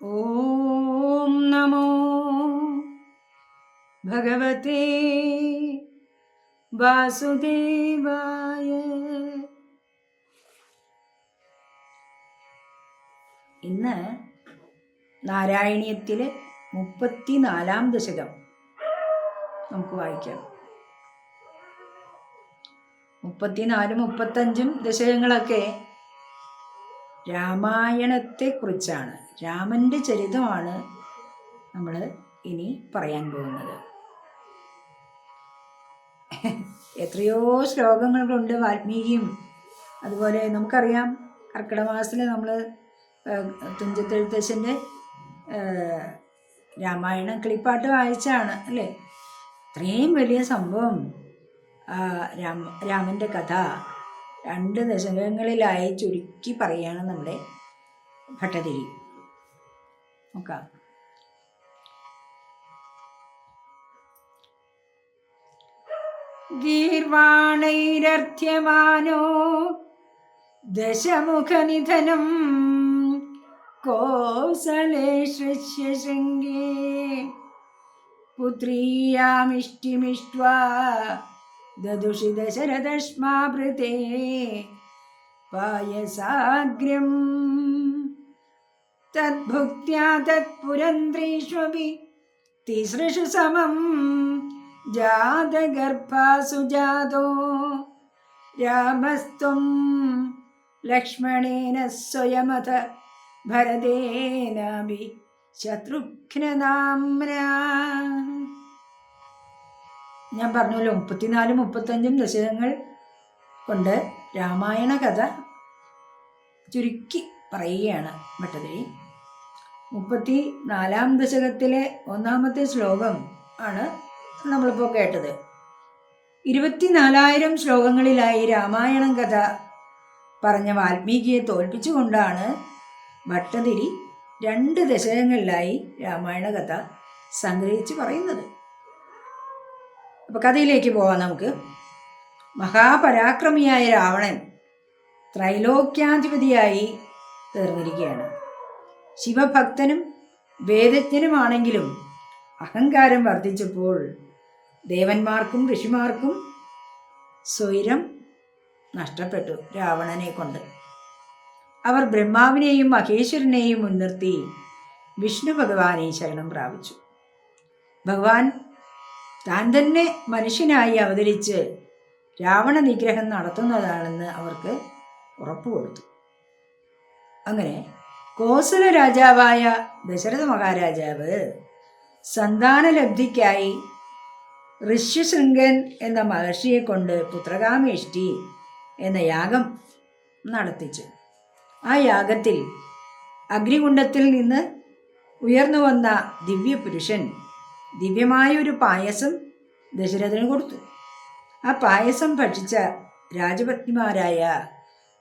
ഓം നമോ ഭഗവതേ വാസുദേവായ. ഇന്ന് നാരായണീയത്തിലെ 34-ാം ദശകം നമുക്ക് വായിക്കാം. 34, 35 ദശകങ്ങളൊക്കെ രാമായണത്തെക്കുറിച്ചാണ്. രാമൻ്റെ ചരിതമാണ് നമ്മൾ ഇനി പറയാൻ പോകുന്നത്. എത്രയോ ശ്ലോകങ്ങൾ കൊണ്ട് വാൽമീകിയും, അതുപോലെ നമുക്കറിയാം കർക്കിടക മാസത്തിൽ നമ്മൾ തുഞ്ചത്തെഴുത്തച്ഛൻ്റെ രാമായണം കിളിപ്പാട്ട് വായിച്ചാണ് അല്ലേ. ഇത്രയും വലിയ സംഭവം രാമൻ്റെ കഥ 2 ദശകങ്ങളിലായി ചുരുക്കി പറയുകയാണ് നമ്മുടെ ഭട്ടതിരി. നോക്കാം. ഗീർവാണൈരർത്ഥ്യമാനോ ദശമുഖനിധനം കോസലേ ശൃംഗേ പുത്രീയാമിഷ്ടിമിഷ്ട്വാ ദദുഷി ദശരഥശ്മാഭൃതേ പായസാഗ്രം തദ്ഭുക്ത്യാ തത്പുരന്ത്രീഷ്വപി തിസൃഷു സമം ജാതഗർഭാസു ജാതോ രാമസ്ത്വം ലക്ഷ്മണേന സ്വയമഥ ഭരതേനാഭി ശത്രുഘ്നനാമ്നാ. ഞാൻ പറഞ്ഞല്ലോ 34, 35 ദശകങ്ങൾ കൊണ്ട് രാമായണ കഥ ചുരുക്കി പറയുകയാണ് ഭട്ടതിരി. 34-ാം ദശകത്തിലെ 1-ാമത്തെ ശ്ലോകം ആണ് നമ്മളിപ്പോൾ കേട്ടത്. 24,000 ശ്ലോകങ്ങളിലായി രാമായണം കഥ പറഞ്ഞ വാൽമീകിയെ തോൽപ്പിച്ചുകൊണ്ടാണ് ഭട്ടതിരി 2 ദശകങ്ങളിലായി രാമായണ കഥ സംഗ്രഹിച്ച് പറയുന്നത്. അപ്പോൾ കഥയിലേക്ക് പോവാം നമുക്ക്. മഹാപരാക്രമിയായ രാവണൻ ത്രൈലോക്യാധിപതിയായി തീർന്നിരിക്കുകയാണ്. ശിവഭക്തനും വേദജ്ഞനുമാണെങ്കിലും അഹങ്കാരം വർദ്ധിച്ചപ്പോൾ ദേവന്മാർക്കും ഋഷിമാർക്കും സ്വൈരം നഷ്ടപ്പെട്ടു രാവണനെ കൊണ്ട്. അവർ ബ്രഹ്മാവിനെയും മഹേശ്വരനെയും മുൻനിർത്തി വിഷ്ണു ഭഗവാനെ ശരണം പ്രാപിച്ചു. ഭഗവാൻ താൻ തന്നെ മനുഷ്യനായി അവതരിച്ച് രാവണ നിഗ്രഹം നടത്തുന്നതാണെന്ന് അവർക്ക് ഉറപ്പുകൊടുത്തു. അങ്ങനെ കോസല രാജാവായ ദശരഥ മഹാരാജാവ് സന്താനലബ്ധിക്കായി ഋഷ്യശൃംഗൻ എന്ന മഹർഷിയെ കൊണ്ട് പുത്രകാമേഷ്ടി എന്ന യാഗം നടത്തിച്ചു. ആ യാഗത്തിൽ അഗ്നികുണ്ഡത്തിൽ നിന്ന് ഉയർന്നു വന്ന ദിവ്യപുരുഷൻ ദിവ്യമായൊരു പായസം ദശരഥന് കൊടുത്തു. ആ പായസം ഭക്ഷിച്ച രാജപത്നിമാരായ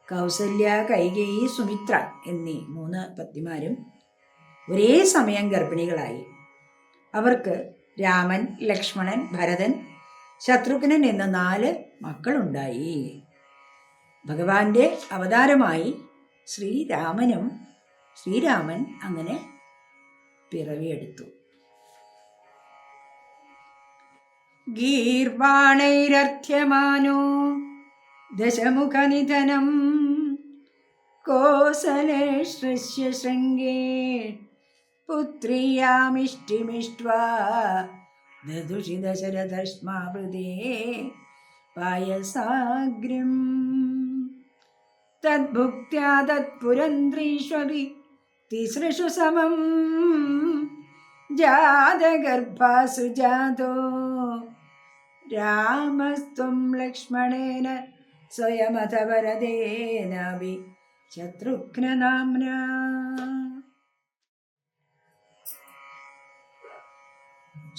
കൗസല്യ, കൈകേയി, സുമിത്ര എന്നീ 3 പത്നിമാരും ഒരേ സമയം ഗർഭിണികളായി. അവർക്ക് രാമൻ, ലക്ഷ്മണൻ, ഭരതൻ, ശത്രുഘ്നൻ എന്ന 4 മക്കളുണ്ടായി. ഭഗവാന്റെ അവതാരമായി ശ്രീരാമൻ അങ്ങനെ പിറവിയെടുത്തു. ഗീർവാണൈരർത്ഥ്യമാനോ ദശമുഖനിധനം കോസലേ ശൃംഗേ പുത്രീയാമിഷ്ടിമിഷ്ട്വാ ദദുഷി ദശരഥശ്മാഭൃതേ പായസാഗ്രം തദ്ഭുക്ത്യാ തത്പുരന്ത്രീഷ്വപി തിസൃഷു സമം ജാതഗർഭാസു ജാതോ രാമസ്ത്വം ലക്ഷ്മണേന സ്വയമഥ ഭരതേനാഭി ശത്രുഘ്നനാമ്നാ.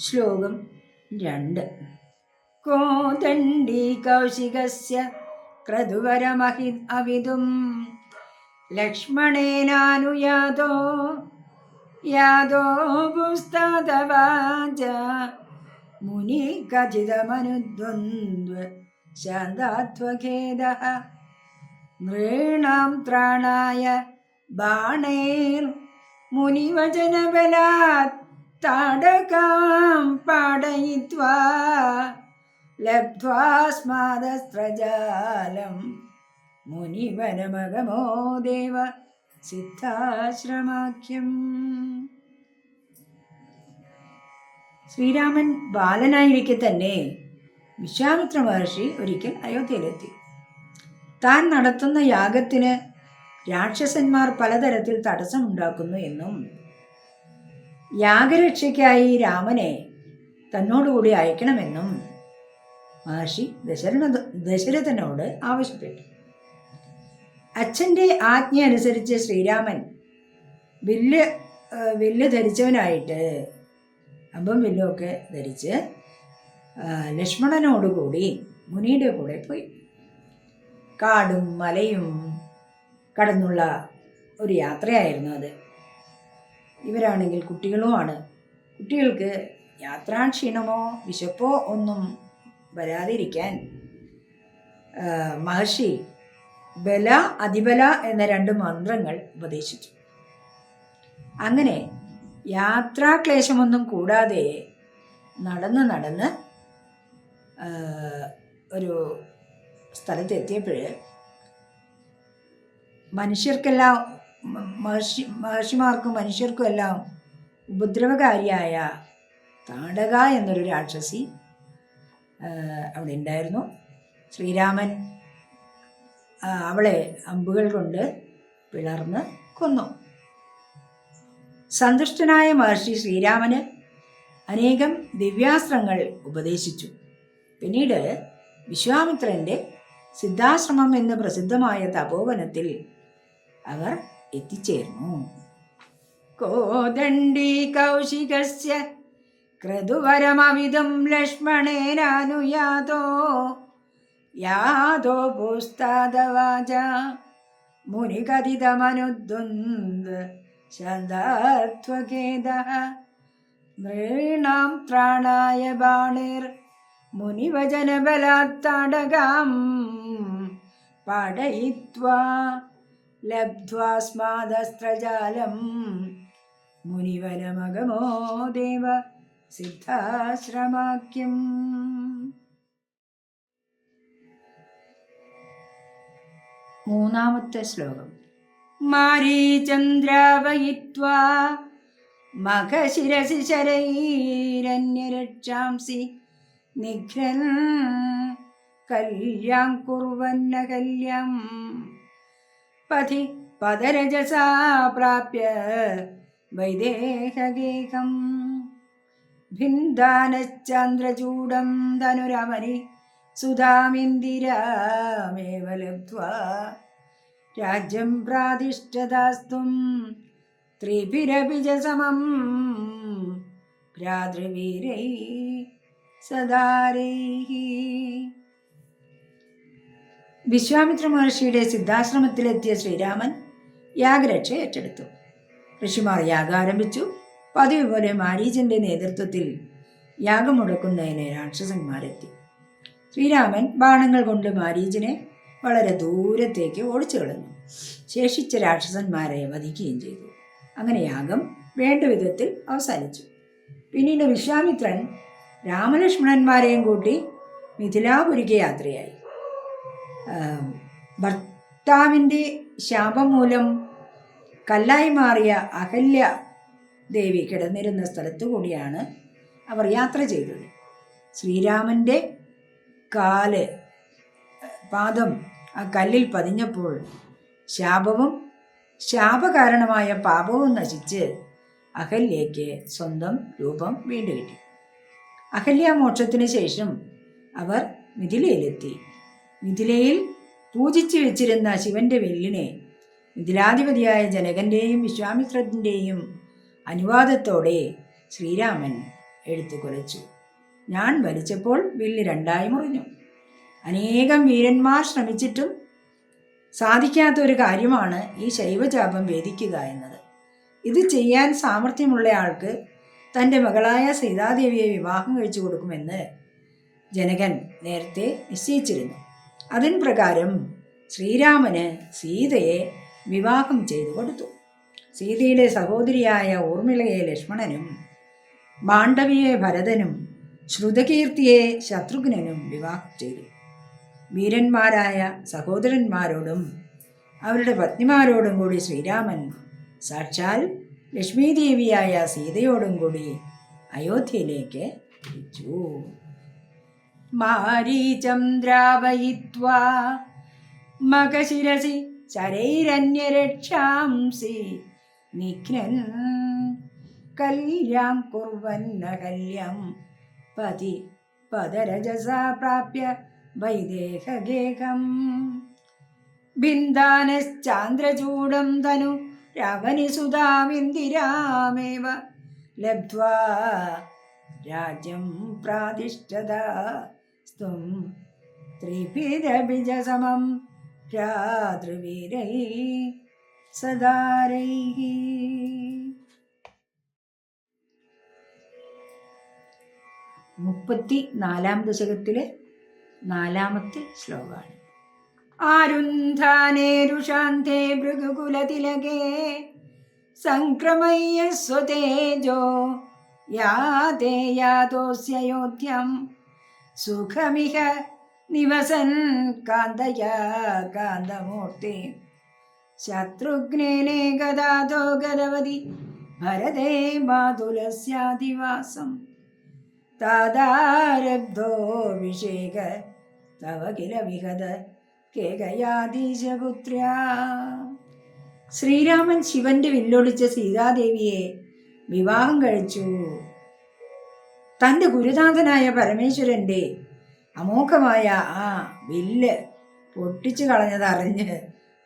ശ്ലോകം 2. കോദണ്ഡീ കൗശികസ്യ ക്രതുവരമഹി അവിതും ലക്ഷ്മണേനാനുയാതോ യാദോ പുസ്തകവാച മുനി കഥിതമനുദ്വന്ദ്വ ശാന്താത്വഖേദഃ നൃണാം ത്രാണായ ബാണൈർ മുനിവചനബലാത് താടകാം പാടയിത്വാ ലബ്ധ്വാ സ്മാദസ്ത്രജാലം മുനിവനമഗമോ ദേവ സിദ്ധാശ്രമാഖ്യം. ശ്രീരാമൻ ബാലനായിരിക്കെ തന്നെ വിശ്വാമിത്ര മഹർഷി ഒരിക്കൽ അയോധ്യയിലെത്തി. താൻ നടത്തുന്ന യാഗത്തിന് രാക്ഷസന്മാർ പലതരത്തിൽ തടസ്സമുണ്ടാക്കുന്നു എന്നും യാഗരക്ഷയ്ക്കായി രാമനെ തന്നോടുകൂടി അയക്കണമെന്നും മഹർഷി ദശരഥനോട് ആവശ്യപ്പെട്ടു. അച്ഛൻ്റെ ആജ്ഞ അനുസരിച്ച് ശ്രീരാമൻ വില്ല് ധരിച്ചവനായിട്ട് അമ്പും വില്ലുമൊക്കെ ധരിച്ച് ലക്ഷ്മണനോടുകൂടി മുനിയുടെ കൂടെ പോയി. കാടും മലയും കടന്നുള്ള ഒരു യാത്രയായിരുന്നു അത്. ഇവരാണെങ്കിൽ കുട്ടികളുമാണ്. കുട്ടികൾക്ക് യാത്രാക്ഷീണമോ വിശപ്പോ ഒന്നും വരാതിരിക്കാൻ മഹർഷി ബല അതിബല എന്ന 2 മന്ത്രങ്ങൾ ഉപദേശിച്ചു. അങ്ങനെ യാത്രാക്ലേശമൊന്നും കൂടാതെ നടന്ന് ഒരു സ്ഥലത്തെത്തിയപ്പോൾ മഹർഷിമാർക്കും മനുഷ്യർക്കും എല്ലാം ഉപദ്രവകാരിയായ താടക എന്നൊരു രാക്ഷസി അവിടെ ഉണ്ടായിരുന്നു. ശ്രീരാമൻ അവളെ അമ്പുകൾ കൊണ്ട് പിളർന്ന് കൊന്നു. സന്തുഷ്ടനായ മഹർഷി ശ്രീരാമന് അനേകം ദിവ്യാസ്ത്രങ്ങൾ ഉപദേശിച്ചു. പിന്നീട് വിശ്വാമിത്രൻ്റെ സിദ്ധാശ്രമം എന്ന് പ്രസിദ്ധമായ തപോവനത്തിൽ അവർ എത്തിച്ചേർന്നു. കോദണ്ഡീ കൗശികസ്യ ക്രതുവരമവിധം ലക്ഷ്മണേനാനുയാതോ യാതോ പുസ്താദവാച മുനികഥിതമനുദ്വന്ദ് ശാന്താത്വഖേദഃ നൃണാം ത്രാണായ ബാണിർ മുനിവചനബലാത് താടകാം പാടയിത്വാ ലബ്ധ്വാ സ്മാദസ്ത്രജാലം മുനിവനമഗമോ ദേവ സിദ്ധാശ്രമാഖ്യം. മൂന്നാമത്തെ ശ്ലോകം. മാരീചന്ദ്രാവയിത്വാ മഖശിരസി ശരൈരന്യരക്ഷാംസി നിഘ്നൻ കല്യാം കുർവന്ന കല്യം പഥി പദരജസാ പ്രാപ്യ വൈദേഹഗേഹം ഭിന്ദാനശ്ചന്ദ്രചൂഡം ധനുരമരി സുധാമിന്ദിരാമേവ ലബ്ധ്വാ രാജ്യം പ്രാതിഷ്ഠതാസ്തും ത്രിഭിരപി ച സമം ഭ്രാതൃവീരൈ സദാരൈഃ. വിശ്വാമിത്ര മഹർഷിയുടെ സിദ്ധാശ്രമത്തിലെത്തിയ ശ്രീരാമൻ യാഗരക്ഷ ഏറ്റെടുത്തു. ഋഷിമാർ യാഗം ആരംഭിച്ചു. പതിവ് പോലെ മാരീചന്റെ നേതൃത്വത്തിൽ യാഗം മുടക്കുന്നതിന് രാക്ഷസന്മാരെത്തി. ശ്രീരാമൻ ബാണങ്ങൾ കൊണ്ട് മാരീചനെ വളരെ ദൂരത്തേക്ക് ഓടിച്ചു കളഞ്ഞു. ശേഷിച്ച രാക്ഷസന്മാരെ വധിക്കുകയും ചെയ്തു. അങ്ങനെ യാഗം വേണ്ട വിധത്തിൽ അവസാനിച്ചു. പിന്നീട് വിശ്വാമിത്രൻ രാമലക്ഷ്മണന്മാരെയും കൂട്ടി മിഥിലാപുരിക്ക് യാത്രയായി. ഭർത്താവിൻ്റെ ശാപം മൂലം കല്ലായി മാറിയ അഹല്യ ദേവി കിടന്നിരുന്ന സ്ഥലത്തു കൂടിയാണ് അവർ യാത്ര ചെയ്തത്. ശ്രീരാമൻ്റെ പാദം ആ കല്ലിൽ പതിഞ്ഞപ്പോൾ ശാപവും ശാപകാരണമായ പാപവും നശിച്ച് അഹല്യയ്ക്ക് സ്വന്തം രൂപം വീണ്ടു കിട്ടി. അഹല്യാമോക്ഷത്തിന് ശേഷം അവർ മിഥിലയിലെത്തി. മിഥിലയിൽ പൂജിച്ചു വെച്ചിരുന്ന ശിവന്റെ വില്ലിനെ മിഥിലാധിപതിയായ ജനകന്റെയും വിശ്വാമിത്രത്തിൻ്റെയും അനുവാദത്തോടെ ശ്രീരാമൻ എടുത്തു കുലച്ചു. ഞാൻ വലിച്ചപ്പോൾ വില്ല് 2ആയി മുറിഞ്ഞു. അനേകം വീരന്മാർ ശ്രമിച്ചിട്ടും സാധിക്കാത്ത ഒരു കാര്യമാണ് ഈ ശൈവചാപം ഭേദിക്കുക എന്നത്. ഇത് ചെയ്യാൻ സാമർഥ്യമുള്ള ആൾക്ക് തൻ്റെ മകളായ സീതാദേവിയെ വിവാഹം കഴിച്ചു കൊടുക്കുമെന്ന് ജനകൻ നേരത്തെ നിശ്ചയിച്ചിരുന്നു. അതിൻ പ്രകാരം ശ്രീരാമന് സീതയെ വിവാഹം ചെയ്തു കൊടുത്തു. സീതയുടെ സഹോദരിയായ ഊർമിളയെ ലക്ഷ്മണനും മാണ്ഡവിയെ ഭരതനും ശ്രുതകീർത്തിയെ ശത്രുഘ്നനും വിവാഹം ചെയ്തു. വീരന്മാരായ സഹോദരന്മാരോടും അവരുടെ പത്നിമാരോടും കൂടി ശ്രീരാമൻ സാക്ഷാൽ ലക്ഷ്മീദേവിയായ സീതയോടും കൂടി അയോധ്യയിലേക്ക് തിരിച്ചു. മാരീചം ദ്രാവയിത്വാ മകശിരസി ശരൈരന്യരക്ഷാംസി നിഘ്നൻ കല്യാം കുർവന്ന കല്യം പതി പദരജസാ പ്രാപ്യ വൈദേഹഗേഹം ബിന്ദാനശ്ചാന്ദ്രചൂഡം തനു രാവണിസുതാമിന്ദിരാമേവ ലബ്ധ്വാ രാജ്യം പ്രാതിഷ്ഠത സ്തും ത്രിഭിരബിജസമം ഭ്രാതൃവീരൈ സദാരൈഃ. 34 ദശകത്തിലെ 4-ാമത്തെ ശ്ലോകമാണ്. ആരുന്ധാനേരുഷാന്തേ ഭൃഗുകുലതിലകേ സംക്രമയ്യ സ്വതേജോ യാതേ യാതോസ്യയോധ്യം സുഖമിഹ നിവസൻ കാന്തയാ കാന്തമൂർത്തി ശത്രുഘ്നേനേ ഗദാതോ ഗദവതി ഭരതേ മാതുലസ്യാധിവാസം താദാരബ്ധോഭിഷേക തവ കില വിഹത കേകയാധീശപുത്ര്യ. ശ്രീരാമൻ ശിവന്റെ വില്ലൊളിച്ച സീതാദേവിയെ വിവാഹം കഴിച്ചു. തൻ്റെ ഗുരുനാഥനായ പരമേശ്വരൻ്റെ അമോഘമായ ആ വില്ല് പൊട്ടിച്ചു കളഞ്ഞതറിഞ്ഞ്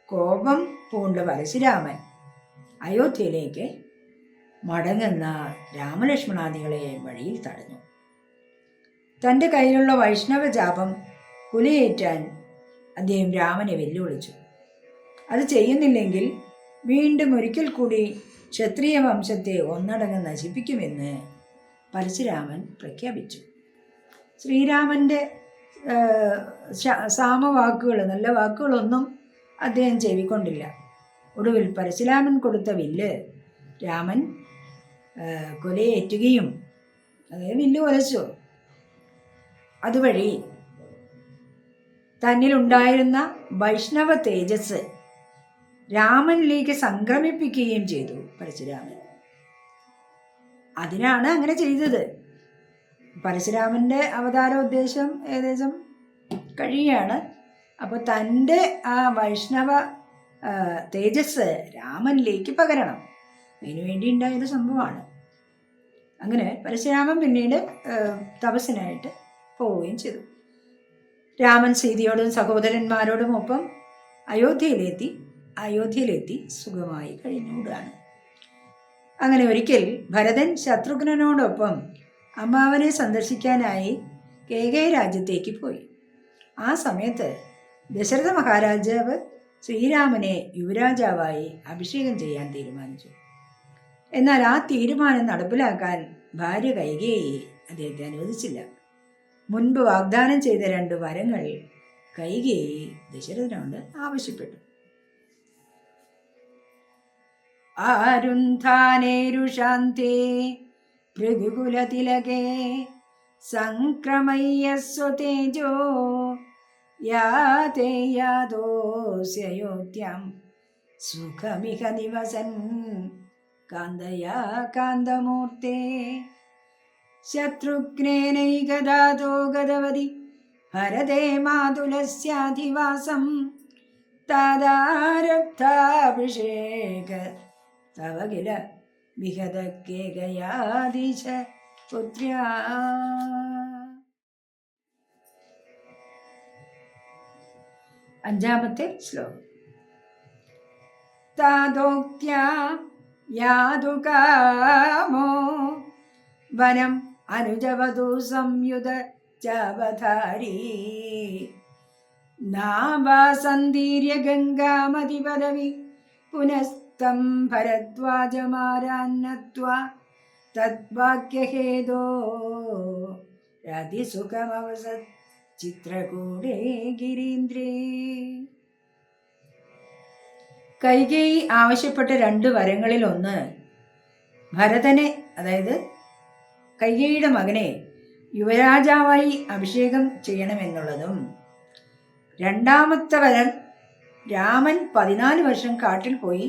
കോപം പൂണ്ട പരശുരാമൻ അയോധ്യയിലേക്ക് മടങ്ങുന്ന രാമലക്ഷ്മണാദികളെ വഴിയിൽ തടഞ്ഞു. തൻ്റെ കയ്യിലുള്ള വൈഷ്ണവ ജാപം കുലയേറ്റാൻ അദ്ദേഹം രാമനെ വെല്ലുവിളിച്ചു. അത് ചെയ്യുന്നില്ലെങ്കിൽ വീണ്ടും ഒരിക്കൽ കൂടി ക്ഷത്രിയ വംശത്തെ ഒന്നടങ്കം നശിപ്പിക്കുമെന്ന് പരശുരാമൻ പ്രഖ്യാപിച്ചു. ശ്രീരാമൻ്റെ സാമവാക്കുകൾ, നല്ല വാക്കുകളൊന്നും അദ്ദേഹം ചെവിക്കൊണ്ടില്ല. ഒടുവിൽ പരശുരാമൻ കൊടുത്ത വില്ല് രാമൻ കൊലയേറ്റുകയും അതായത് വില്ല് കൊലച്ചു. അതുവഴി തന്നിലുണ്ടായിരുന്ന വൈഷ്ണവ തേജസ് രാമനിലേക്ക് സംക്രമിപ്പിക്കുകയും ചെയ്തു പരശുരാമൻ. അതിനാണ് അങ്ങനെ ചെയ്തത്. പരശുരാമൻ്റെ അവതാര ഉദ്ദേശം ഏകദേശം കഴിയുകയാണ്. അപ്പോൾ തൻ്റെ ആ വൈഷ്ണവ തേജസ് രാമനിലേക്ക് പകരണം, അതിനുവേണ്ടി ഉണ്ടായൊരു സംഭവമാണ്. അങ്ങനെ പരശുരാമൻ പിന്നീട് തപസ്സിനായിട്ട് പോവുകയും ചെയ്തു. രാമൻ സീതയോടും സഹോദരന്മാരോടും ഒപ്പം അയോധ്യയിലെത്തി സുഖമായി കഴിഞ്ഞുകൂടാണ്. അങ്ങനെ ഒരിക്കൽ ഭരതൻ ശത്രുഘ്നനോടൊപ്പം അമ്മാവനെ സന്ദർശിക്കാനായി കേകയ രാജ്യത്തേക്ക് പോയി. ആ സമയത്ത് ദശരഥ മഹാരാജാവ് ശ്രീരാമനെ യുവരാജാവായി അഭിഷേകം ചെയ്യാൻ തീരുമാനിച്ചു. എന്നാൽ ആ തീരുമാനം നടപ്പിലാക്കാൻ ഭാര്യ കൈകേയി അദ്ദേഹത്തെ അനുവദിച്ചില്ല. മുൻപ് വാഗ്ദാനം ചെയ്ത 2 വരങ്ങൾ കൈകേയി ദശരഥനോട് ആവശ്യപ്പെട്ടു. ആരുന്ധാനേരുഷാന്തേ ഭൃഗുകുലതിലകേ സംക്രമയ്യ സ്വതേജോ യാതേ യാതോസ്യയോധ്യം സുഖമിഹ നിവസൻ കാന്തയാ കാന്തമൂർത്തേ ശത്രുഘ്നേനൈകദാതോ ഗദവതി ഭരതേ മാതുലസ്യാധിവാസം താദാരബ്ധാഭിഷേക തവ കില വിഹത കേകയാധീശ പുത്ര്യ. അഞ്ചാമത്തെ ശ്ലോകം. താദോക്ത്യാ യാതുകാമോ വനം അനുജവധു സംയുത ചാവധാരീ നാവാസന്തീര്യ ഗംഗാമതിപദവി പുനസ്തം ഭരദ്വാജമാരാന്നത്വാ തദ്വാക്യഹേതോ രതിസുഖമവസത് ചിത്രകൂടേ ഗിരീന്ദ്രേ. കൈകേയി ആവശ്യപ്പെട്ട 2 വരങ്ങളിൽ ഒന്ന് ഭരതനെ, അതായത് കൈകേയിയുടെ മകനെ യുവരാജാവായി അഭിഷേകം ചെയ്യണമെന്നുള്ളതും, രണ്ടാമത്തെ വരം രാമൻ 14 വർഷം കാട്ടിൽ പോയി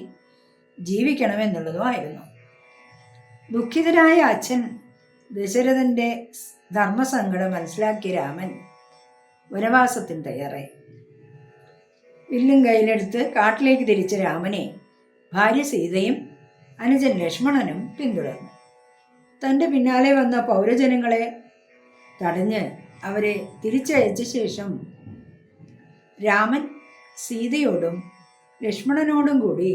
ജീവിക്കണമെന്നുള്ളതുമായിരുന്നു. ദുഃഖിതനായ അച്ഛൻ ദശരഥന്റെ ധർമ്മസങ്കടം മനസ്സിലാക്കിയ രാമൻ വനവാസത്തിന് തയ്യാറായി. വില്ലും കയ്യിലെടുത്ത് കാട്ടിലേക്ക് തിരിച്ച രാമനെ ഭാര്യ സീതയും അനുജൻ ലക്ഷ്മണനും പിന്തുടർന്നു. തൻ്റെ പിന്നാലെ വന്ന പൗരജനങ്ങളെ തടഞ്ഞ് അവരെ തിരിച്ചയച്ച ശേഷം രാമൻ സീതയോടും ലക്ഷ്മണനോടും കൂടി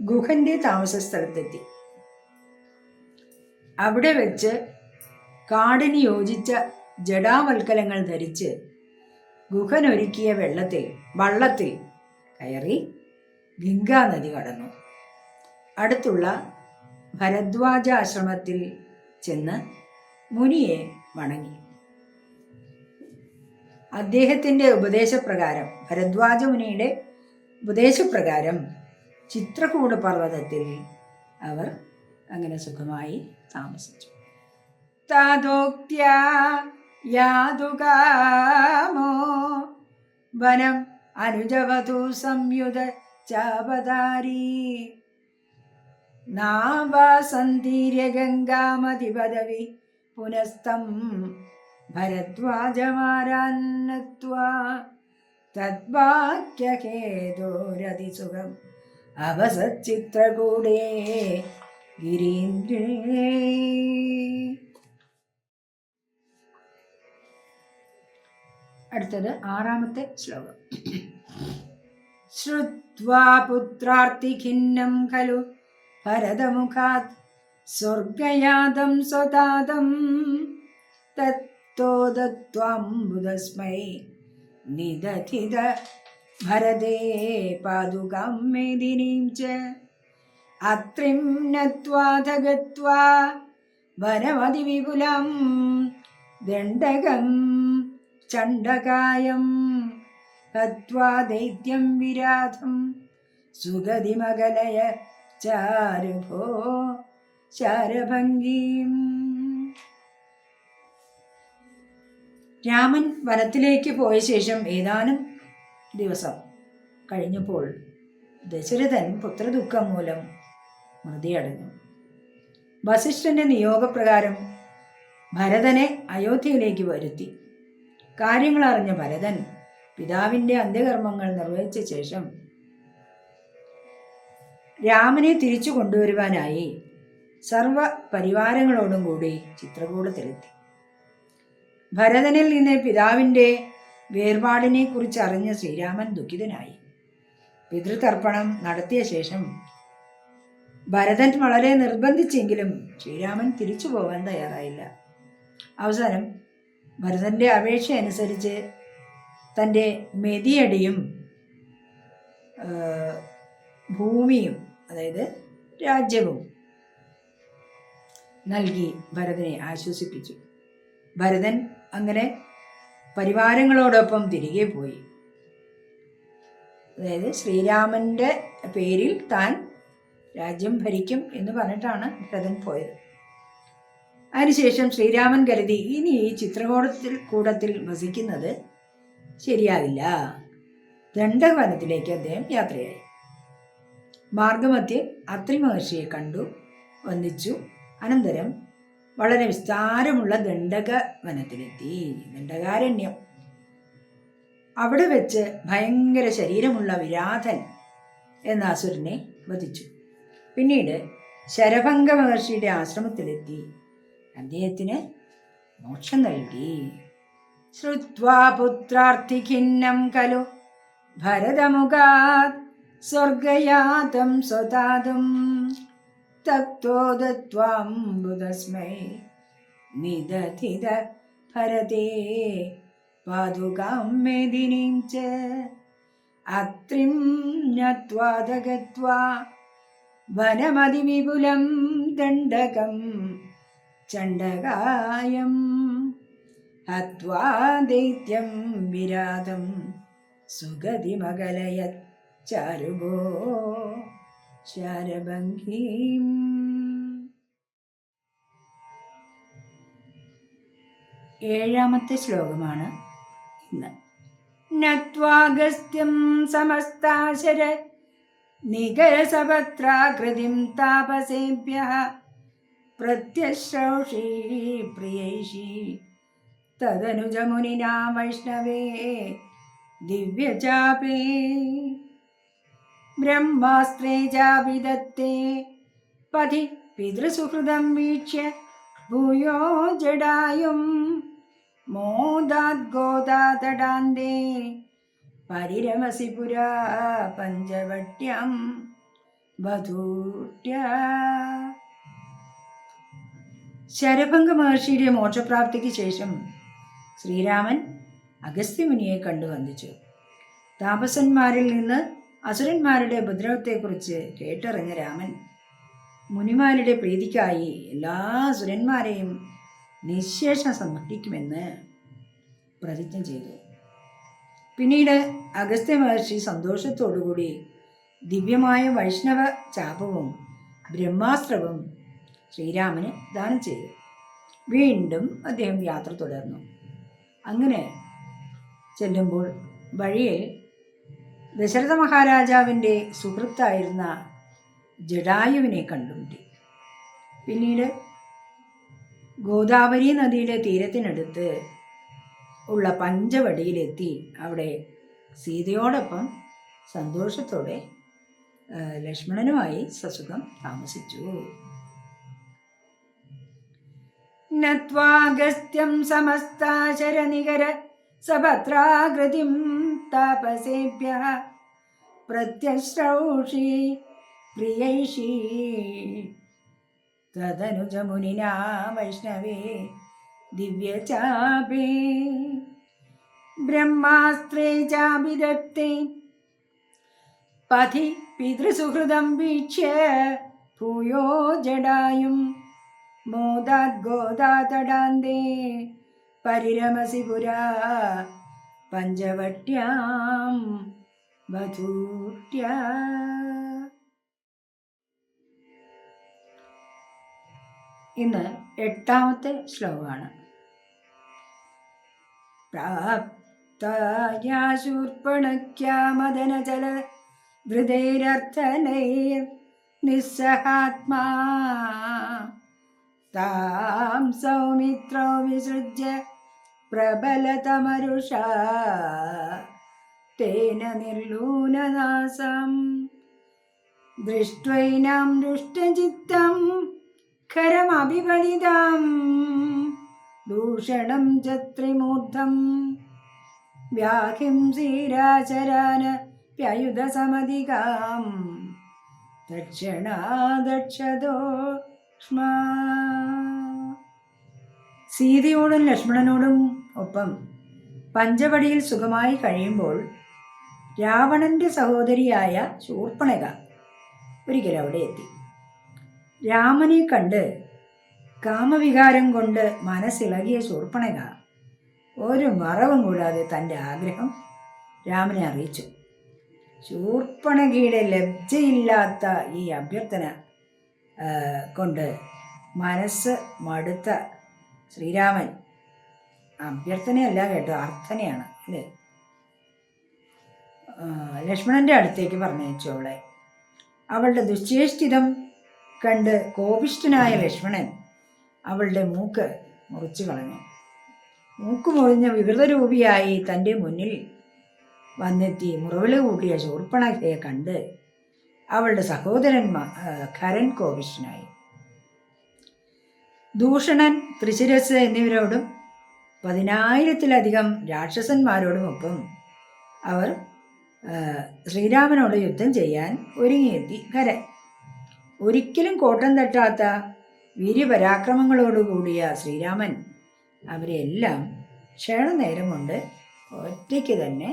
ഗുഹന്റെ താമസ സ്ഥലത്തെത്തി. അവിടെ വെച്ച് കാടിന് യോജിച്ച ജടാവൽക്കലങ്ങൾ ധരിച്ച് ഗുഹനൊരുക്കിയ വള്ളത്തിൽ കയറി ഗംഗാനദി കടന്നു. അടുത്തുള്ള ഭരദ്വാജ ആശ്രമത്തിൽ ചെന്ന് മുനിയെ വണങ്ങി. അദ്ദേഹത്തിൻ്റെ ഉപദേശപ്രകാരം, ഭരദ്വാജ മുനിയുടെ ഉപദേശപ്രകാരം ചിത്രകൂട പർവ്വതത്തിൽ അവർ അങ്ങനെ സുഖമായി താമസിച്ചു. താദോക്ത്യാ യാതുകാമോ വനം അനുജവധു സംയുത ചാപധാരി നാവാസന്തീര്യ ഗംഗാമതിപദവി പുനസ്തം ഭരദ്വാജമാരാന്നത്വാ തദ്വാക്യഹേതോരതിസുഖം അവസച്ചിത്രകൂടേ ഗിരീന്ദ്രേ. അടുത്തത് 6ാമത്തെ ശ്ലോകം. ശ്രുത്വാ പുത്രാർത്തിഖിന്നം ഖലു ഭരതമുഖാത് സ്വർഗയാതം സ്വതാതം തത്തോദത്വാംബുദസ്മൈ നിദധിത ഭരതേ പാദുകാം മേദിനീം ച അത്രിം നത്വാധ ഗത്വാ വനമതിവിപുലം ദണ്ഡകം ചണ്ഡകായം ഹത്വാ ദൈത്യം വിരാധം സുഗതിമകലയ ചാരുഭോ ശാരഭംഗീം. രാമൻ വനത്തിലേക്ക് പോയ ശേഷം ഏതാനും ദിവസം കഴിഞ്ഞപ്പോൾ ദശരഥൻ പുത്രദുഃഖം മൂലം മൃതിയടഞ്ഞു. വസിഷ്ഠന്റെ നിയോഗപ്രകാരം ഭരതനെ അയോധ്യയിലേക്ക് വരുത്തി. കാര്യങ്ങൾ അറിഞ്ഞ ഭരതൻ പിതാവിൻ്റെ അന്ത്യകർമ്മങ്ങൾ നിർവഹിച്ച ശേഷം രാമനെ തിരിച്ചു കൊണ്ടുവരുവാനായി സർവ പരിവാരങ്ങളോടും കൂടി ചിത്രകൂടത്തിലെത്തി. ഭരതനിൽ നിന്ന് പിതാവിൻ്റെ വേർപാടിനെ കുറിച്ച് അറിഞ്ഞ ശ്രീരാമൻ ദുഃഖിതനായി. പിതൃതർപ്പണം നടത്തിയ ശേഷം ഭരതൻ വളരെ നിർബന്ധിച്ചെങ്കിലും ശ്രീരാമൻ തിരിച്ചു പോകാൻ തയ്യാറായില്ല. അവസാനം ഭരതൻ്റെ അപേക്ഷ അനുസരിച്ച് തൻ്റെ മെതിയടിയും ഭൂമിയും, അതായത് രാജ്യവും നൽകി ഭരതനെ ആശ്വസിപ്പിച്ചു. ഭരതൻ അങ്ങനെ പരിവാരങ്ങളോടൊപ്പം തിരികെ പോയി. അതായത് ശ്രീരാമൻ്റെ പേരിൽ താൻ രാജ്യം ഭരിക്കും എന്ന് പറഞ്ഞിട്ടാണ് ഭരതൻ പോയത്. അതിനുശേഷം ശ്രീരാമൻ കരുതി ഇനി ഈ ചിത്രകൂടത്തിൽ വസിക്കുന്നത് ശരിയാവില്ല. ദണ്ഡകവനത്തിലേക്ക് അദ്ദേഹം യാത്രയായി. മാർഗമധ്യേ അത്രി മഹർഷിയെ കണ്ടു, വന്ദിച്ചു. അനന്തരം വളരെ വിസ്താരമുള്ള ദണ്ഡക വനത്തിലെത്തി, ദണ്ഡകാരണ്യം. അവിടെ വെച്ച് ഭയങ്കര ശരീരമുള്ള വിരാധൻ എന്ന അസുരനെ വധിച്ചു. പിന്നീട് ശരഭംഗ മഹർഷിയുടെ ആശ്രമത്തിലെത്തി അദ്ദേഹത്തിന് മോക്ഷം നൽകി. ശ്രുത്വാ പുത്രാർത്ഥിഖിന്നം ഖലു ഭരതമുഖാത് സ്വർഗയാതം സ്വതാതം തത്തോദത്വാംബുദസ്മൈ നിദധിത ഭരതേ പാദുകാം മേദിനീം ച അത്രിം നത്വാധ ഗത്വാ വനമതിവിപുലം ദണ്ഡകം ചണ്ഡകായം ഹത്വാ ദൈത്യം വിരാധം സുഗതിമകലയത് ചാരുഗോ ശാരഭംഗീം. ഏഴാമത്തെ ശ്ലോകമാണ് ഇന്ന്. നത്വാഗസ്ത്യം സമസ്താശര നികരസപത്രാകൃതിം താപസേഭ്യഃ പ്രത്യശ്രൗഷി പ്രിയൈഷി തദനുജമുനിനാ വൈഷ്ണവേ ദിവ്യചാപേ ബ്രഹ്മാസ്ത്രേ ചാവിദത്തേ പതി പിതൃസുഹൃദം വീക്ഷ്യ ഭൂയോ ജടായും മോദാദ്ഗോദാതടാന്തേ പരിരമസി പുരാ പഞ്ചവട്യം വധൂട്യ. ശരഭംഗ മഹർഷിയുടെ മോക്ഷപ്രാപ്തിക്ക് ശേഷം ശ്രീരാമൻ അഗസ്ത്യമുനിയെ കണ്ടു വന്ദിച്ചു. താപസന്മാരിൽ നിന്ന് അസുരന്മാരുടെ ഉപദ്രവത്തെക്കുറിച്ച് കേട്ടറിഞ്ഞ രാമൻ മുനിമാരുടെ പ്രീതിക്കായി എല്ലാ അസുരന്മാരെയും നിശേഷം സംഹരിക്കുമെന്ന് പ്രതിജ്ഞ ചെയ്തു. പിന്നീട് അഗസ്ത്യ മഹർഷി സന്തോഷത്തോടുകൂടി ദിവ്യമായ വൈഷ്ണവ ചാപവും ബ്രഹ്മാസ്ത്രവും ശ്രീരാമന് ദാനം ചെയ്തു. വീണ്ടും അദ്ദേഹം യാത്ര തുടർന്നു. അങ്ങനെ ചെല്ലുമ്പോൾ വഴിയെ ദശരഥ മഹാരാജാവിൻ്റെ സുഹൃത്തായിരുന്ന ജടായുവിനെ കണ്ടുമുട്ടി. പിന്നീട് ഗോദാവരി നദിയുടെ തീരത്തിനടുത്ത് ഉള്ള പഞ്ചവടിയിലെത്തി അവിടെ സീതയോടൊപ്പം സന്തോഷത്തോടെ ലക്ഷ്മണനുമായി സസുഖം താമസിച്ചു. നത്വാഗസ്ത്യം സമസ്താശരനികര സഭദ്രാകൃതിം താപസേഭ്യഃ പ്രത്യശ്രൗഷി പ്രിയൈഷി തദനുജമുനിനാ വൈഷ്ണവേ ദിവ്യചാപേ ബ്രഹ്മാസ്ത്രേ ചാഭിദത്തേ പഥി പിതൃസുഹൃദം വീക്ഷ്യ ഭൂയോ ജടായും മോദാദ്ഗോദാതടാന്തേ പരിരമസി പുരാ പഞ്ചവട്യാം വധൂട്യ. ഇന്ന് എട്ടാമത്തെ ശ്ലോകമാണ്. പ്രാപ്തയാശൂർപ്പണക്യാമദനജല ധൃതൈരർത്ഥനൈർ നിസ്സഹാത്മാ താം സൗമിത്രോ വിസൃജ്യ പ്രബലതമരുഷാ തേന നിർലൂനനാസം ദൃഷ്ട്വൈനം ദുഷ്ടചിത്തം ഖരമഭിപതിതം ദൂഷണം ച ത്രിമൂർധം വ്യാഹിംസീരാചരാന പ്യയുധസമധികാം ദക്ഷണാദക്ഷതോ ക്ഷ്മാ. സീതയോടും ലക്ഷ്മണനോടും ഒപ്പം പഞ്ചവടിയിൽ സുഖമായി കഴിയുമ്പോൾ രാവണന്റെ സഹോദരിയായ ശൂർപ്പണഖ ഒരിക്കൽ അവിടെ എത്തി. രാമനെ കണ്ട് കാമവികാരം കൊണ്ട് മനസ്സിളകിയ ശൂർപ്പണഖ ഒരു മറവും കൂടാതെ തൻ്റെ ആഗ്രഹം രാമനെ അറിയിച്ചു. ശൂർപ്പണഖയുടെ ലജ്ജയില്ലാത്ത ഈ അഭ്യർത്ഥന കൊണ്ട് മനസ്സ് മടുത്ത ശ്രീരാമൻ, അഭ്യർത്ഥനയല്ല കേട്ടോ, അർത്ഥനയാണ് അല്ലേ, ലക്ഷ്മണൻ്റെ അടുത്തേക്ക് പറഞ്ഞയച്ചു അവളെ. അവളുടെ ദുശ്ചേഷ്ടിതം കണ്ട് കോപിഷ്ഠനായ ലക്ഷ്മണൻ അവളുടെ മൂക്ക് മുറിച്ചു കളഞ്ഞു. മൂക്ക് മുറിഞ്ഞ വികൃതരൂപിയായി തൻ്റെ മുന്നിൽ വന്നെത്തി മുറവിളി കൂട്ടിയ ശൂർപ്പണഖയെ കണ്ട് അവളുടെ സഹോദരൻ ഖരൻ കോപിഷ്ഠനായി. ദൂഷണൻ, ത്രിശിരസ് എന്നിവരോടും 10,000-ലധികം രാക്ഷസന്മാരോടുമൊപ്പം അവർ ശ്രീരാമനോട് യുദ്ധം ചെയ്യാൻ ഒരുങ്ങിയെത്തി ഖരൻ. ഒരിക്കലും കോട്ടം തട്ടാത്ത വീര്യപരാക്രമങ്ങളോടുകൂടിയ ശ്രീരാമൻ അവരെല്ലാം ക്ഷണനേരം കൊണ്ട് ഒറ്റയ്ക്ക് തന്നെ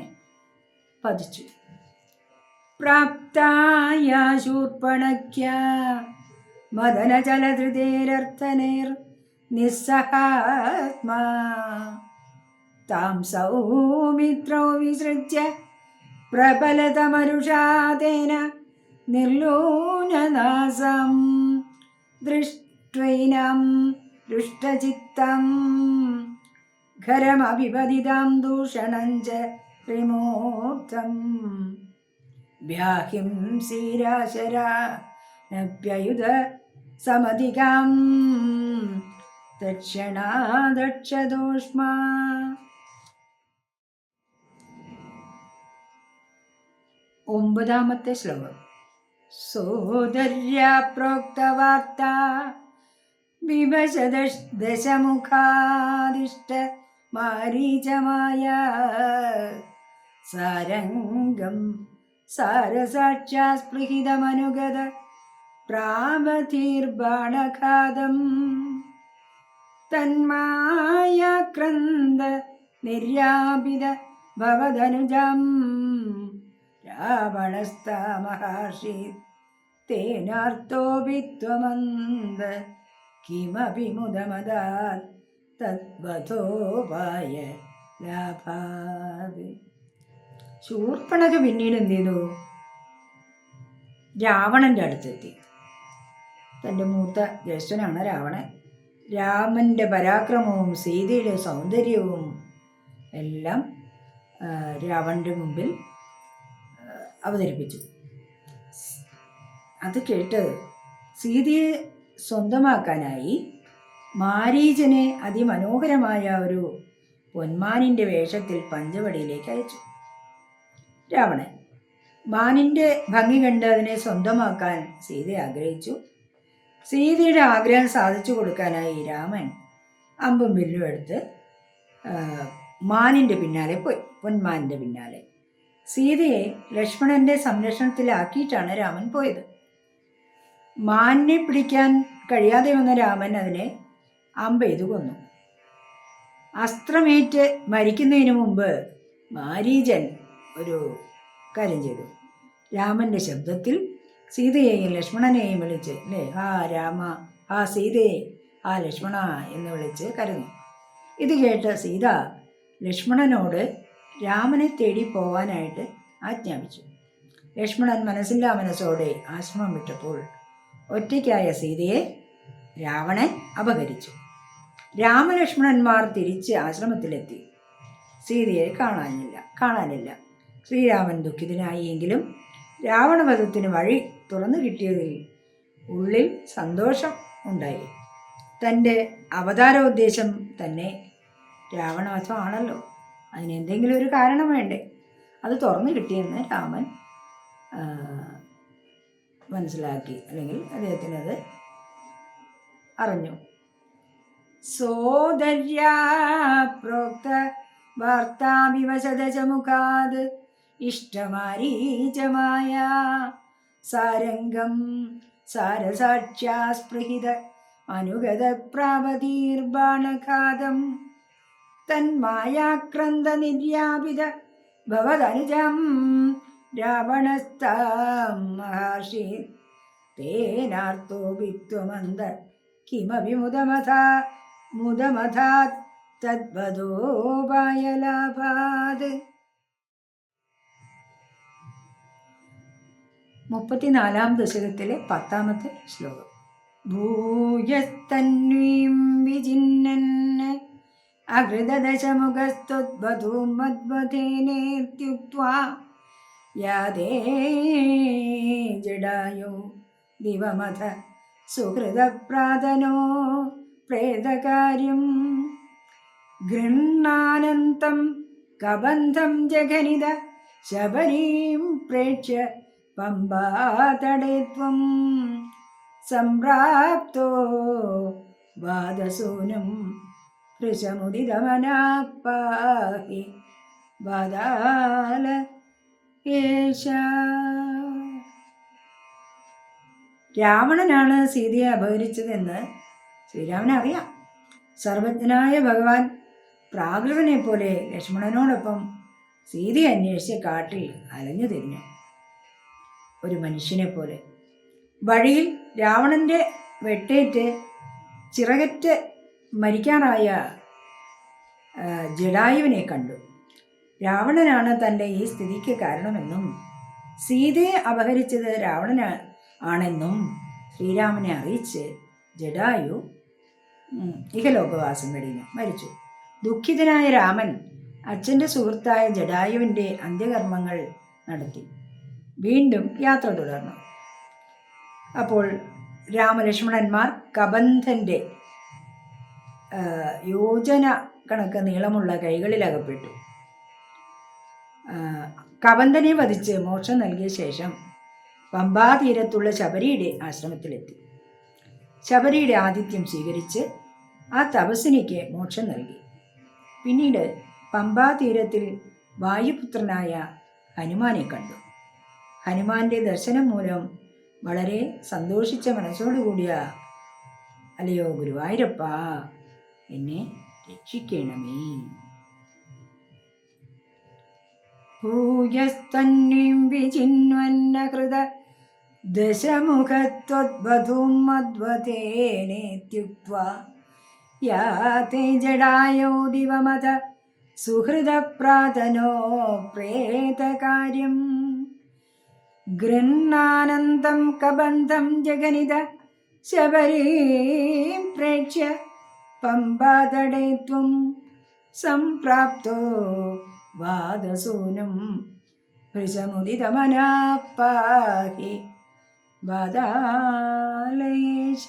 പതിച്ചു. പ്രാപ്തായ ശൂർപ്പണഖ്യ മദനജലധൃതേരർത്ഥനേർ നിസ്സഹാത്മാ താം സൗമിത്രോ വിസൃജ്യ പ്രബലതമരുഷാതേന നിർലൂനനാസം ദൃഷ്ട്വൈനം ദുഷ്ടചിത്തം ഖരമഭിപതിതാം ദൂഷണം ച വിമൂർത്തം വ്യാഹിംസീരാശരാനപ്യയുധ സമധികാം ദക്ഷണാദക്ഷദോഷ്മാ. 9 ശ്ലോകം. സോദര്യാ പ്രോക്തവാർത്ത വിഭശദശമുഖാദിഷ്ട മാരീചമായ സാരംഗം സാരസാക്ഷാസ്പൃഹിതമനുഗത പ്രാമതീർബാണഘാതം തന്മായാക്രന്ദ നിർയാപിത ഭവധനുജം രാവണസ്താമഹർഷി തേനാർത്തോപി ത്വമന്ദ കിമപി മുദമദാത് തദ്വധോപായ ലാഭാത്. ശൂർപ്പണഖ പിന്നീട് എന്ത് ചെയ്തു? രാവണൻ്റെ അടുത്തെത്തി. തൻ്റെ മൂത്ത ജ്യേഷ്ഠനാണ് രാവണൻ. രാമൻ്റെ പരാക്രമവും സീതയുടെ സൗന്ദര്യവും എല്ലാം രാവണൻ്റെ മുമ്പിൽ അവതരിപ്പിച്ചു. അത് കേട്ട് സീതയെ സ്വന്തമാക്കാനായി മാരീചനെ അതിമനോഹരമായ ഒരു പൊന്മാനിൻ്റെ വേഷത്തിൽ പഞ്ചവടിയിലേക്ക് അയച്ചു. രാവണൻ മാനിൻ്റെ ഭംഗി കണ്ട് അതിനെ സ്വന്തമാക്കാൻ സീത ആഗ്രഹിച്ചു. സീതയുടെ ആഗ്രഹം സാധിച്ചു കൊടുക്കാനായി രാമൻ അമ്പും വില്ലും എടുത്ത് മാനിൻ്റെ പിന്നാലെ പോയി. പൊന്മാനിൻ്റെ പിന്നാലെ സീതയെ ലക്ഷ്മണൻ്റെ സംരക്ഷണത്തിലാക്കിയിട്ടാണ് രാമൻ പോയത്. മാനിനെ പിടിക്കാൻ കഴിയാതെ വന്ന രാമൻ അതിനെ അമ്പെയ്തു കൊന്നു. അസ്ത്രമേറ്റ് മരിക്കുന്നതിന് മുമ്പ് മാരീചൻ ഒരു കാര്യം ചെയ്തു. രാമൻ്റെ ശബ്ദത്തിൽ സീതയെയും ലക്ഷ്മണനെയും വിളിച്ച് ആ രാമ, ആ സീതയെ, ആ ലക്ഷ്മണ എന്ന് വിളിച്ച് കരഞ്ഞു. ഇത് കേട്ട് സീത ലക്ഷ്മണനോട് രാമനെ തേടി പോവാനായിട്ട് ആജ്ഞാപിച്ചു. ലക്ഷ്മണൻ മനസ്സില്ലാ മനസ്സോടെ ആശ്രമം വിട്ടപ്പോൾ ഒറ്റയ്ക്കായ സീതയെ രാവണൻ അപഹരിച്ചു. രാമലക്ഷ്മണന്മാർ തിരിച്ച് ആശ്രമത്തിലെത്തി. സീതയെ കാണാനില്ല. ശ്രീരാമൻ ദുഃഖിതനായി. എങ്കിലും രാവണവധത്തിന് വഴി തുറന്നു കിട്ടിയതിൽ ഉള്ളിൽ സന്തോഷം ഉണ്ടായി. തൻ്റെ അവതാരോദ്ദേശം തന്നെ രാവണവധമാണല്ലോ, അതിനെന്തെങ്കിലും ഒരു കാരണം വേണ്ടേ, അത് തുറന്നു കിട്ടിയെന്ന് രാമൻ മനസ്സിലാക്കി, അല്ലെങ്കിൽ അദ്ദേഹത്തിനത് അറിഞ്ഞു. സോദര്യാ പ്രോക്ത വാർത്താവിവശദശമുഖാത് ഇഷ്ടമാരീചമായ സാരംഗം സാരസാക്ഷ്യാസ്പൃഹിത അനുഗത പ്രാവതീർബാണഘാതം തന്മായാക്രന്ദ നിർയാപിത ഭവതനുജം രാവണസ്താം മഹർഷി തേനാർത്തോപി ത്വമന്ദ കിമപി മുദമഥാത് തദ്വധോപായ ലാഭാത്. 34 ദശകത്തിലെ 10 ശ്ലോകം. ഭൂയസ്തന്വീം വിജിന്നൻ അഹൃതദശമുഖസ്ത്വദ്വധൂം മദ്വധേനേത്യുക്ത്വാ യാതേ ജഡായോ ദിവമഥ സുഹൃതപ്രാതനോ പ്രേതകാര്യം ഗൃഹാനന്തം കബന്ധം ജഘനിത ശബരീം പ്രേക്ഷ്യ പമ്പാതടേ ത്വം സംപ്രാപ്തോ വാദസൂനം കൃശമുദിതമനാപാഹി വാദാല ഏഷ. രാവണനാണ് സീതയെ അപഹരിച്ചതെന്ന് ശ്രീരാമനറിയാം. സർവജ്ഞനായ ഭഗവാൻ പ്രാകൃതനെ പോലെ ലക്ഷ്മണനോടൊപ്പം സീതയെ അന്വേഷിച്ച് കാട്ടിൽ അലഞ്ഞു തിരിഞ്ഞു. ഒരു മനുഷ്യനെ പോലെ വഴിയിൽ രാവണൻ്റെ വെട്ടേറ്റ് ചിറകറ്റ് മരിക്കാറായ ജഡായുവിനെ കണ്ടു. രാവണനാണ് തൻ്റെ ഈ സ്ഥിതിക്ക് കാരണമെന്നും സീതയെ അപഹരിച്ചത് ആണെന്നും ശ്രീരാമനെ അറിയിച്ച് ജടായു ഇഹലോകവാസം വെടിഞ്ഞു മരിച്ചു. ദുഃഖിതനായ രാമൻ അച്ഛൻ്റെ സുഹൃത്തായ ജടായുവിൻ്റെ അന്ത്യകർമ്മങ്ങൾ നടത്തി വീണ്ടും യാത്ര തുടർന്നു. അപ്പോൾ രാമലക്ഷ്മണന്മാർ കബന്ധൻ്റെ യോജന കണക്ക് നീളമുള്ള കൈകളിലകപ്പെട്ടു. കബന്ധനെ വധിച്ച് മോക്ഷം നൽകിയ ശേഷം പമ്പാതീരത്തുള്ള ശബരിയുടെ ആശ്രമത്തിലെത്തി. ശബരിയുടെ ആതിഥ്യം സ്വീകരിച്ച് ആ തപസ്വിനിക്ക് മോക്ഷം നൽകി. പിന്നീട് പമ്പാതീരത്തിൽ വായുപുത്രനായ ഹനുമാനെ കണ്ടു. ഹനുമാന്റെ ദർശനം മൂലം വളരെ സന്തോഷിച്ച മനസ്സോടുകൂടിയ അല്ലയോ ഗുരുവായൂരപ്പ, എന്നെ രക്ഷിക്കണമേ. ഭൂയസ്തന്നീം വിചിന്വന്നകൃത ദശമുഖത്വദ്വധൂം മധ്വതേനേത്യുക്ത്വാ യാതേ ജടായോ ദിവമത സുഹൃദപ്രാതനോ പ്രേതകാര്യം ഗൃഹ്ണാനന്തം കബന്ധം ജഗനിത ശബരീം പ്രേക്ഷ്യ പമ്പാതടേ ത്വം സംപ്രാപ്തോ വാദസൂനം ഭൃശമുദിതമനാ പാഹി വാദാലയേശ.